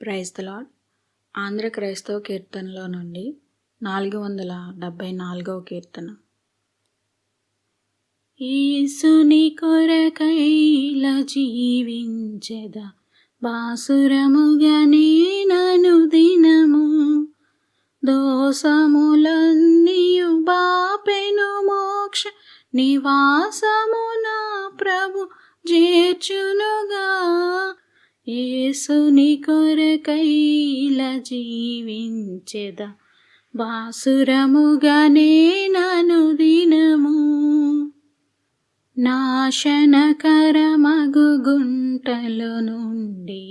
Praise the lord. Andhra క్రైస్తవ కీర్తనలో నుండి 474వ కీర్తన. యేసుని కొరకైల జీవించెద, బాసురముగా నేనను దినము. దోషములన్నీయు బాపెను మోక్ష నివాసమున ప్రభు చేర్చునుగా. యేసుని కొరకైల జీవించెద, బాసురముగా నేనను దినము. నాశనకరమగు గుంటలో నుండి,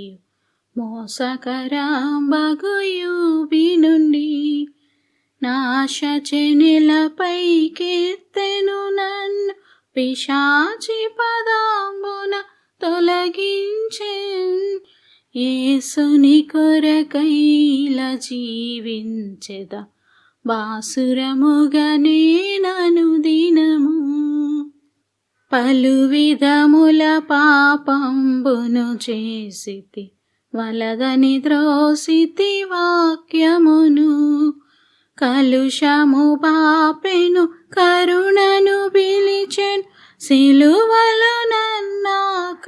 మోసకరంబగు యూబి నుండి, నాశచెనిలపైకెత్తెను నన్ను పిశాచి పదాంబున తొలగించెన్. యేసుని కొరకైల జీవించెద, బాసురముగా నేనను దినము. పలు విధముల పాపంబును చేసితి, వలదని ద్రోసితి వాక్యమును. కలుషము బాపెను కరుణను పిలిచెను, సిలువలో నన్నాకర్షించెను.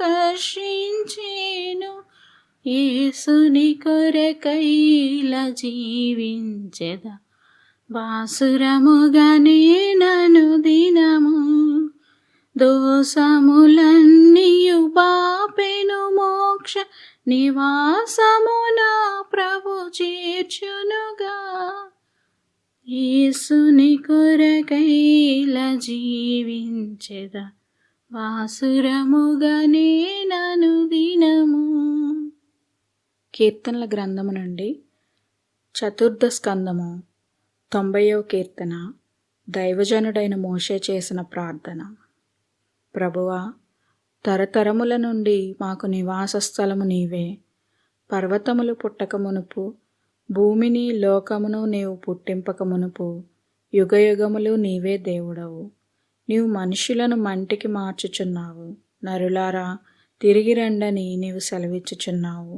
యేసుని కొరకైల జీవించెద, బాసురముగా నేనను దినము. దోషములన్నీయు బాపెను మోక్ష నివాసమున ప్రభు చేర్చునుగా. యేసుని కొరకైల జీవించెద, బాసురముగా నేనను దినము. కీర్తనల గ్రంథము నుండి చతుర్థ స్కందము 90వ కీర్తన. దైవజనుడైన మోషే చేసిన ప్రార్థన. ప్రభువా, తరతరముల నుండి మాకు నివాస స్థలము నీవే. పర్వతములు పుట్టక మునుపు, భూమిని లోకమును నీవు పుట్టింపక మునుపు, యుగయుగములు నీవే దేవుడవు. నీవు మనుషులను మంటికి మార్చుచున్నావు. నరులారా, తిరిగి రండని నీవు సెలవిచ్చుచున్నావు.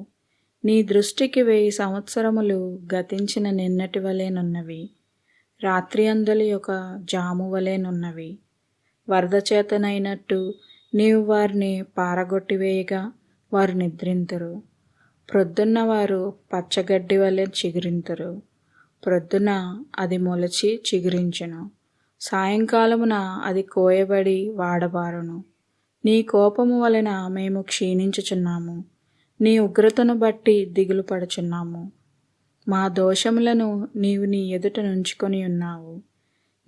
నీ దృష్టికి 1000 సంవత్సరములు గతించిన నిన్నటి వలెనున్నవి, రాత్రి అందలి ఒక జాము వలెనున్నవి. వరద చేతనైనట్టు నీవు వారిని పారగొట్టివేయగా వారు నిద్రింతురు. ప్రొద్దున్న వారు పచ్చగడ్డి వలె చిగురింతురు. ప్రొద్దున అది మొలచి చిగురించును, సాయంకాలమున అది కోయబడి వాడబారును. నీ కోపము వలన మేము క్షీణించుచున్నాము, నీ ఉగ్రతను బట్టి దిగులు పడుచున్నాము. మా దోషములను నీవు నీ ఎదుట నుంచుకొని ఉన్నావు.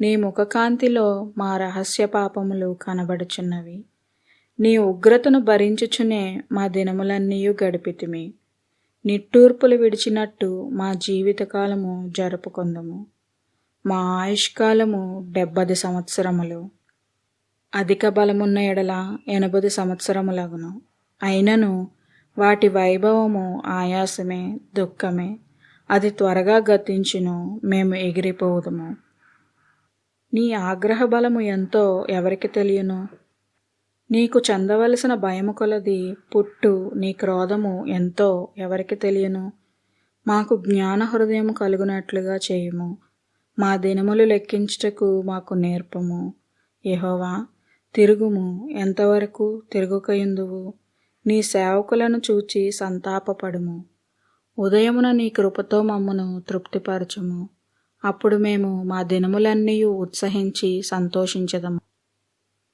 నీ ముఖకాంతిలో మా రహస్య పాపములు కనబడుచున్నవి. నీ ఉగ్రతను భరించుచునే మా దినములన్నీయు గడిపితిమి. నిట్టూర్పులు విడిచినట్టు మా జీవితకాలము జరుపుకొందుము. మా ఆయుష్కాలము 70 సంవత్సరములు. అధిక బలమున్న ఎడల 80 సంవత్సరములగును. అయినను వాటి వైభవము ఆయాసమే, దుఃఖమే. అది త్వరగా గతించును, మేము ఎగిరిపోదుము. నీ ఆగ్రహ బలము ఎంతో ఎవరికి తెలియను? నీకు చెందవలసిన భయము కొలది పుట్టు నీ క్రోధము ఎంతో ఎవరికి తెలియను? మాకు జ్ఞాన హృదయము కలుగునట్లుగా చేయుము. మా దినములు లెక్కించుటకు మాకు నేర్పము. యెహోవా, తిరుగుము. ఎంతవరకు తిరుగుకయుందువు? నీ సేవకులను చూచి సంతాపపడుము. ఉదయమున నీ కృపతో మమ్మను తృప్తిపరచుము. అప్పుడు మేము మా దినములన్నీయు ఉత్సహించి సంతోషించెదము.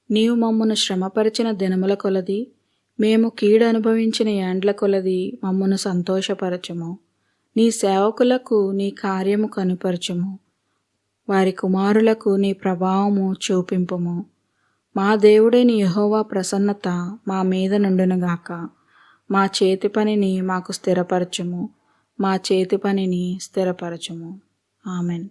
నీవు మమ్మను శ్రమపరిచిన దినముల కొలది, మేము కీడు అనుభవించిన ఏండ్ల కొలది మమ్మను సంతోషపరచుము. నీ సేవకులకు నీ కార్యము కనుపరచుము. వారి కుమారులకు నీ ప్రభావము చూపింపుము. మా దేవుడైన యెహోవా ప్రసన్నత మా మీద నుండునుగాక. మా చేతి పనిని మాకు స్థిరపరచుము. మా చేతి పనిని స్థిరపరచుము. ఆమెన్.